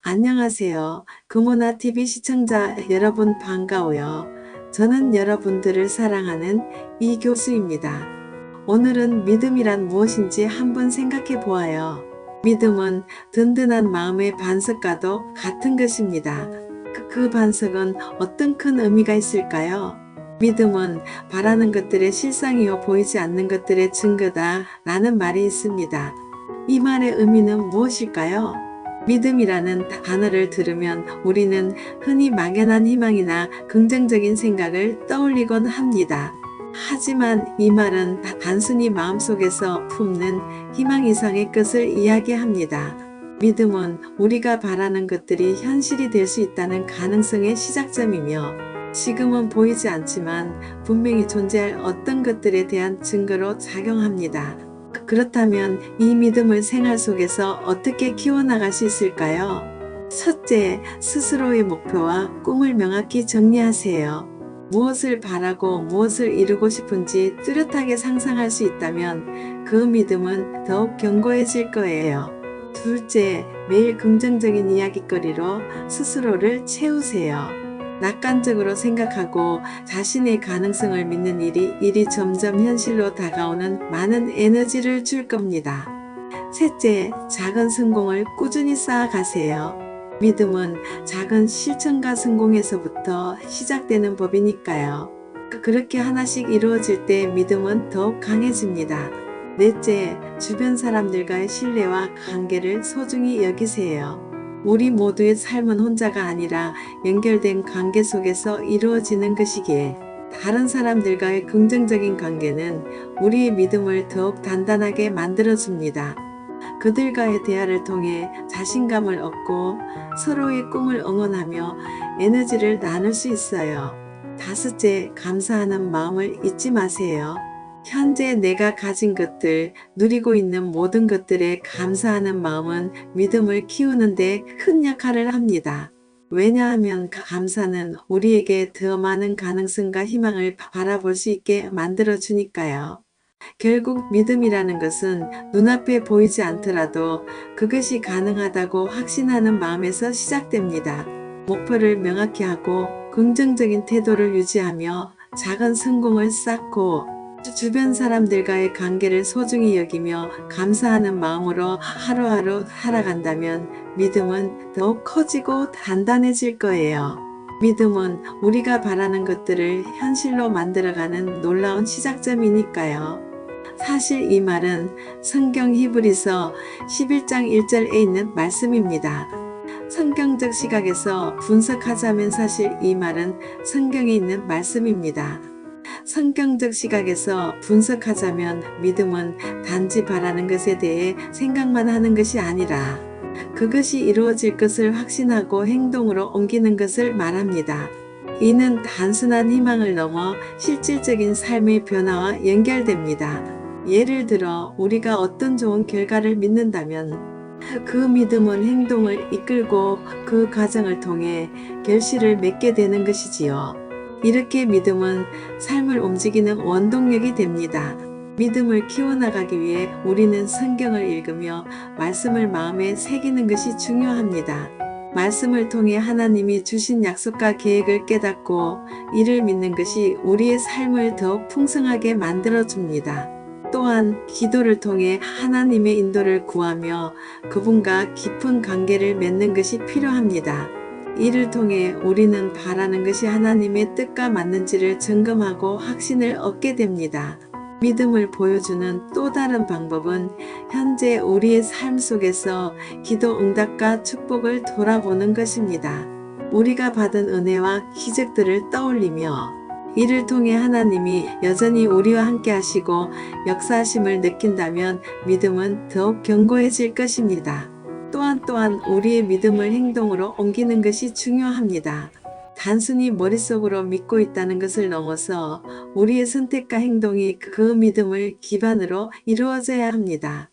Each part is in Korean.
안녕하세요. 금호나TV 시청자 여러분 반가워요. 저는 여러분들을 사랑하는 이 교수입니다. 오늘은 믿음이란 무엇인지 한번 생각해 보아요. 믿음은 든든한 마음의 반석과도 같은 것입니다. 그 반석은 어떤 큰 의미가 있을까요? 믿음은 바라는 것들의 실상이요 보이지 않는 것들의 증거다 라는 말이 있습니다. 이 말의 의미는 무엇일까요? 믿음이라는 단어를 들으면 우리는 흔히 막연한 희망이나 긍정적인 생각을 떠올리곤 합니다. 하지만 이 말은 단순히 마음속에서 품는 희망 이상의 것을 이야기합니다. 믿음은 우리가 바라는 것들이 현실이 될 수 있다는 가능성의 시작점이며 지금은 보이지 않지만 분명히 존재할 어떤 것들에 대한 증거로 작용합니다. 그렇다면 이 믿음을 생활 속에서 어떻게 키워나갈 수 있을까요? 첫째, 스스로의 목표와 꿈을 명확히 정리하세요. 무엇을 바라고 무엇을 이루고 싶은지 뚜렷하게 상상할 수 있다면 그 믿음은 더욱 견고해질 거예요. 둘째, 매일 긍정적인 이야깃거리로 스스로를 채우세요. 낙관적으로 생각하고 자신의 가능성을 믿는 일이 점점 현실로 다가오는 많은 에너지를 줄 겁니다. 셋째, 작은 성공을 꾸준히 쌓아가세요. 믿음은 작은 실천과 성공에서부터 시작되는 법이니까요. 그렇게 하나씩 이루어질 때 믿음은 더욱 강해집니다. 넷째, 주변 사람들과의 신뢰와 관계를 소중히 여기세요. 우리 모두의 삶은 혼자가 아니라 연결된 관계 속에서 이루어지는 것이기에 다른 사람들과의 긍정적인 관계는 우리의 믿음을 더욱 단단하게 만들어줍니다. 그들과의 대화를 통해 자신감을 얻고 서로의 꿈을 응원하며 에너지를 나눌 수 있어요. 다섯째, 감사하는 마음을 잊지 마세요. 현재 내가 가진 것들, 누리고 있는 모든 것들에 감사하는 마음은 믿음을 키우는데 큰 역할을 합니다. 왜냐하면 감사는 우리에게 더 많은 가능성과 희망을 바라볼 수 있게 만들어주니까요. 결국 믿음이라는 것은 눈앞에 보이지 않더라도 그것이 가능하다고 확신하는 마음에서 시작됩니다. 목표를 명확히 하고 긍정적인 태도를 유지하며 작은 성공을 쌓고 주변 사람들과의 관계를 소중히 여기며 감사하는 마음으로 하루하루 살아간다면 믿음은 더욱 커지고 단단해질 거예요. 믿음은 우리가 바라는 것들을 현실로 만들어가는 놀라운 시작점이니까요. 사실 이 말은 성경 히브리서 11장 1절에 있는 말씀입니다. 성경적 시각에서 분석하자면 사실 이 말은 성경에 있는 말씀입니다. 성경적 시각에서 분석하자면 믿음은 단지 바라는 것에 대해 생각만 하는 것이 아니라 그것이 이루어질 것을 확신하고 행동으로 옮기는 것을 말합니다. 이는 단순한 희망을 넘어 실질적인 삶의 변화와 연결됩니다. 예를 들어 우리가 어떤 좋은 결과를 믿는다면 그 믿음은 행동을 이끌고 그 과정을 통해 결실을 맺게 되는 것이지요. 이렇게 믿음은 삶을 움직이는 원동력이 됩니다. 믿음을 키워나가기 위해 우리는 성경을 읽으며 말씀을 마음에 새기는 것이 중요합니다. 말씀을 통해 하나님이 주신 약속과 계획을 깨닫고 이를 믿는 것이 우리의 삶을 더욱 풍성하게 만들어줍니다. 또한 기도를 통해 하나님의 인도를 구하며 그분과 깊은 관계를 맺는 것이 필요합니다. 이를 통해 우리는 바라는 것이 하나님의 뜻과 맞는지를 점검하고 확신을 얻게 됩니다. 믿음을 보여주는 또 다른 방법은 현재 우리의 삶 속에서 기도 응답과 축복을 돌아보는 것입니다. 우리가 받은 은혜와 기적들을 떠올리며 이를 통해 하나님이 여전히 우리와 함께 하시고 역사하심을 느낀다면 믿음은 더욱 견고해질 것입니다. 또한 우리의 믿음을 행동으로 옮기는 것이 중요합니다. 단순히 머릿속으로 믿고 있다는 것을 넘어서 우리의 선택과 행동이 그 믿음을 기반으로 이루어져야 합니다.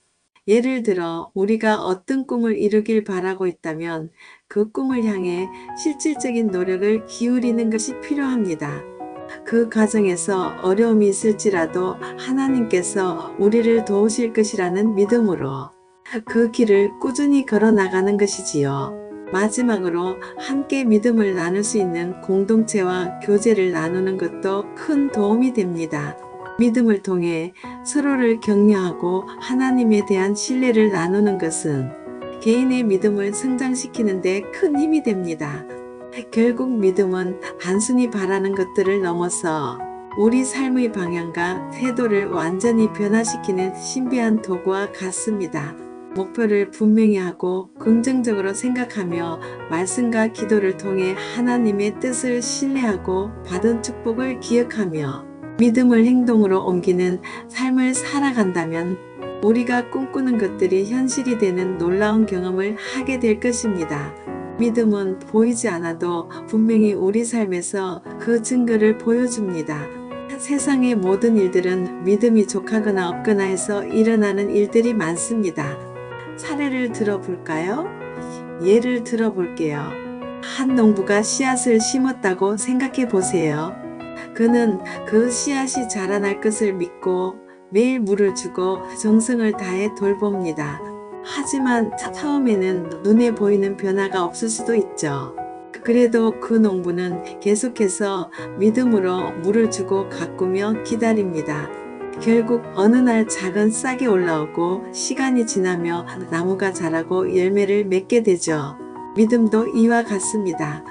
예를 들어 우리가 어떤 꿈을 이루길 바라고 있다면 그 꿈을 향해 실질적인 노력을 기울이는 것이 필요합니다. 그 과정에서 어려움이 있을지라도 하나님께서 우리를 도우실 것이라는 믿음으로 그 길을 꾸준히 걸어 나가는 것이지요. 마지막으로 함께 믿음을 나눌 수 있는 공동체와 교제를 나누는 것도 큰 도움이 됩니다. 믿음을 통해 서로를 격려하고 하나님에 대한 신뢰를 나누는 것은 개인의 믿음을 성장시키는 데 큰 힘이 됩니다. 결국 믿음은 단순히 바라는 것들을 넘어서 우리 삶의 방향과 태도를 완전히 변화시키는 신비한 도구와 같습니다. 목표를 분명히 하고 긍정적으로 생각하며 말씀과 기도를 통해 하나님의 뜻을 신뢰하고 받은 축복을 기억하며 믿음을 행동으로 옮기는 삶을 살아간다면 우리가 꿈꾸는 것들이 현실이 되는 놀라운 경험을 하게 될 것입니다. 믿음은 보이지 않아도 분명히 우리 삶에서 그 증거를 보여줍니다. 세상의 모든 일들은 믿음이 족하거나 없거나 해서 일어나는 일들이 많습니다. 사례를 들어볼까요? 예를 들어볼게요. 한 농부가 씨앗을 심었다고 생각해 보세요. 그는 그 씨앗이 자라날 것을 믿고 매일 물을 주고 정성을 다해 돌봅니다. 하지만 처음에는 눈에 보이는 변화가 없을 수도 있죠. 그래도 그 농부는 계속해서 믿음으로 물을 주고 가꾸며 기다립니다. 결국 어느 날 작은 싹이 올라오고 시간이 지나며 나무가 자라고 열매를 맺게 되죠. 믿음도 이와 같습니다.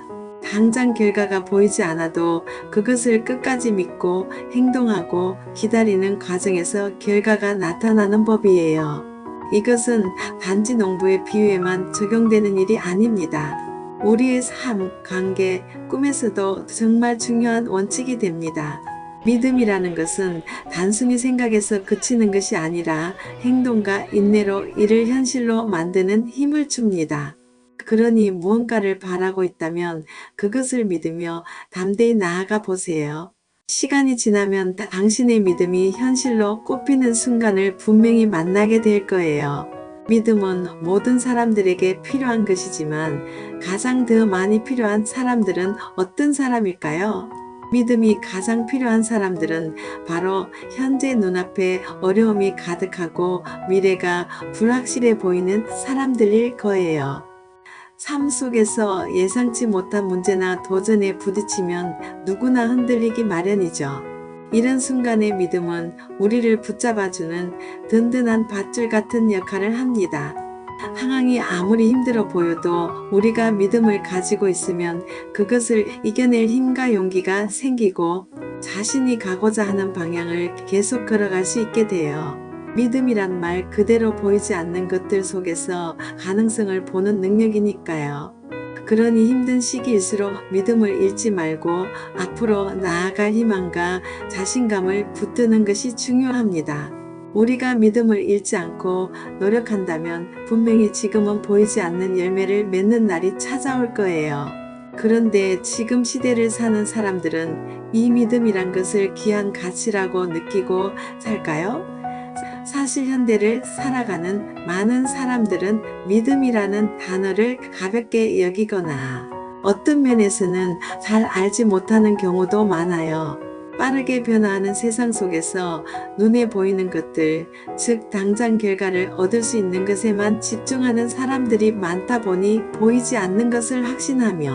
당장 결과가 보이지 않아도 그것을 끝까지 믿고 행동하고 기다리는 과정에서 결과가 나타나는 법이에요. 이것은 단지 농부의 비유에만 적용되는 일이 아닙니다. 우리의 삶, 관계, 꿈에서도 정말 중요한 원칙이 됩니다. 믿음이라는 것은 단순히 생각에서 그치는 것이 아니라 행동과 인내로 이를 현실로 만드는 힘을 줍니다. 그러니 무언가를 바라고 있다면 그것을 믿으며 담대히 나아가 보세요. 시간이 지나면 당신의 믿음이 현실로 꼽히는 순간을 분명히 만나게 될 거예요. 믿음은 모든 사람들에게 필요한 것이지만 가장 더 많이 필요한 사람들은 어떤 사람일까요? 믿음이 가장 필요한 사람들은 바로 현재 눈앞에 어려움이 가득하고 미래가 불확실해 보이는 사람들일 거예요. 삶 속에서 예상치 못한 문제나 도전에 부딪히면 누구나 흔들리기 마련이죠. 이런 순간의 믿음은 우리를 붙잡아주는 든든한 밧줄 같은 역할을 합니다. 상황이 아무리 힘들어 보여도 우리가 믿음을 가지고 있으면 그것을 이겨낼 힘과 용기가 생기고 자신이 가고자 하는 방향을 계속 걸어갈 수 있게 돼요. 믿음이란 말 그대로 보이지 않는 것들 속에서 가능성을 보는 능력이니까요. 그러니 힘든 시기일수록 믿음을 잃지 말고 앞으로 나아갈 희망과 자신감을 붙드는 것이 중요합니다. 우리가 믿음을 잃지 않고 노력한다면 분명히 지금은 보이지 않는 열매를 맺는 날이 찾아올 거예요. 그런데 지금 시대를 사는 사람들은 이 믿음이란 것을 귀한 가치라고 느끼고 살까요? 사실 현대를 살아가는 많은 사람들은 믿음이라는 단어를 가볍게 여기거나 어떤 면에서는 잘 알지 못하는 경우도 많아요. 빠르게 변화하는 세상 속에서 눈에 보이는 것들, 즉 당장 결과를 얻을 수 있는 것에만 집중하는 사람들이 많다 보니 보이지 않는 것을 확신하며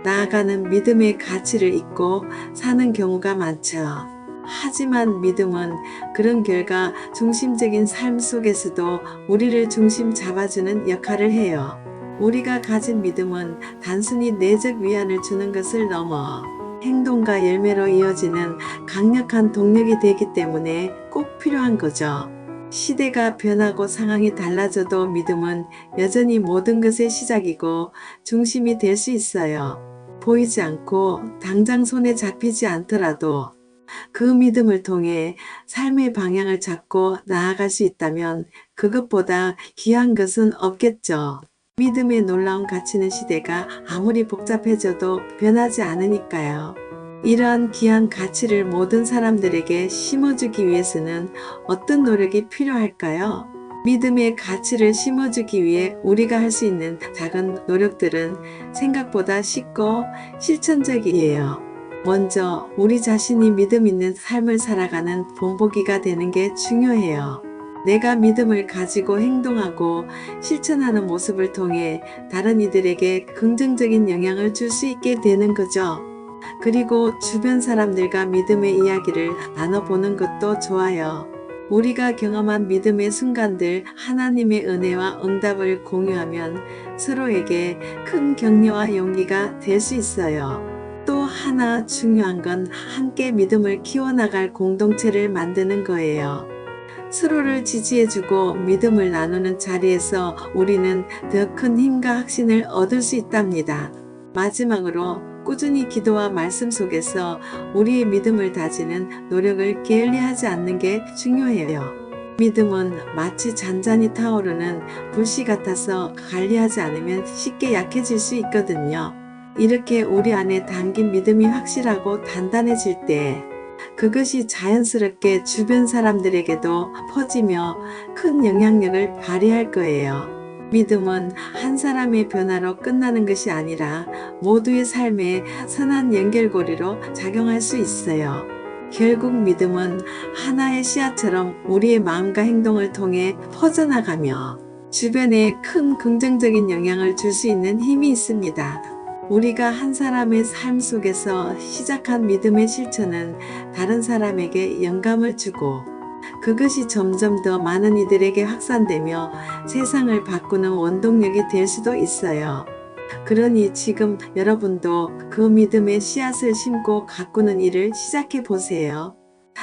나아가는 믿음의 가치를 잊고 사는 경우가 많죠. 하지만 믿음은 그런 결과 중심적인 삶 속에서도 우리를 중심 잡아주는 역할을 해요. 우리가 가진 믿음은 단순히 내적 위안을 주는 것을 넘어 행동과 열매로 이어지는 강력한 동력이 되기 때문에 꼭 필요한 거죠. 시대가 변하고 상황이 달라져도 믿음은 여전히 모든 것의 시작이고 중심이 될 수 있어요. 보이지 않고 당장 손에 잡히지 않더라도 그 믿음을 통해 삶의 방향을 잡고 나아갈 수 있다면 그것보다 귀한 것은 없겠죠. 믿음의 놀라운 가치는 시대가 아무리 복잡해져도 변하지 않으니까요. 이러한 귀한 가치를 모든 사람들에게 심어주기 위해서는 어떤 노력이 필요할까요? 믿음의 가치를 심어주기 위해 우리가 할 수 있는 작은 노력들은 생각보다 쉽고 실천적이에요. 먼저 우리 자신이 믿음 있는 삶을 살아가는 본보기가 되는 게 중요해요. 내가 믿음을 가지고 행동하고 실천하는 모습을 통해 다른 이들에게 긍정적인 영향을 줄 수 있게 되는 거죠. 그리고 주변 사람들과 믿음의 이야기를 나눠보는 것도 좋아요. 우리가 경험한 믿음의 순간들, 하나님의 은혜와 응답을 공유하면 서로에게 큰 격려와 용기가 될 수 있어요. 또 하나 중요한 건 함께 믿음을 키워나갈 공동체를 만드는 거예요. 서로를 지지해주고 믿음을 나누는 자리에서 우리는 더 큰 힘과 확신을 얻을 수 있답니다. 마지막으로 꾸준히 기도와 말씀 속에서 우리의 믿음을 다지는 노력을 게을리하지 않는 게 중요해요. 믿음은 마치 잔잔히 타오르는 불씨 같아서 관리하지 않으면 쉽게 약해질 수 있거든요. 이렇게 우리 안에 담긴 믿음이 확실하고 단단해질 때 그것이 자연스럽게 주변 사람들에게도 퍼지며 큰 영향력을 발휘할 거예요. 믿음은 한 사람의 변화로 끝나는 것이 아니라 모두의 삶에 선한 연결고리로 작용할 수 있어요. 결국 믿음은 하나의 씨앗처럼 우리의 마음과 행동을 통해 퍼져나가며 주변에 큰 긍정적인 영향을 줄 수 있는 힘이 있습니다. 우리가 한 사람의 삶 속에서 시작한 믿음의 실천은 다른 사람에게 영감을 주고 그것이 점점 더 많은 이들에게 확산되며 세상을 바꾸는 원동력이 될 수도 있어요. 그러니 지금 여러분도 그 믿음의 씨앗을 심고 가꾸는 일을 시작해 보세요.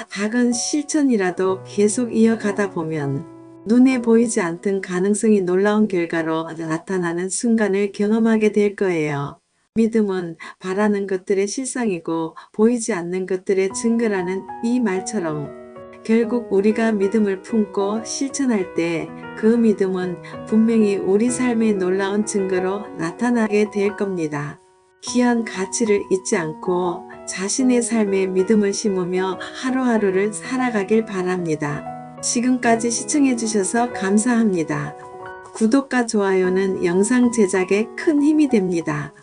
작은 실천이라도 계속 이어가다 보면 눈에 보이지 않던 가능성이 놀라운 결과로 나타나는 순간을 경험하게 될 거예요. 믿음은 바라는 것들의 실상이고 보이지 않는 것들의 증거라는 이 말처럼 결국 우리가 믿음을 품고 실천할 때 그 믿음은 분명히 우리 삶의 놀라운 증거로 나타나게 될 겁니다. 귀한 가치를 잊지 않고 자신의 삶에 믿음을 심으며 하루하루를 살아가길 바랍니다. 지금까지 시청해 주셔서 감사합니다. 구독과 좋아요는 영상 제작에 큰 힘이 됩니다.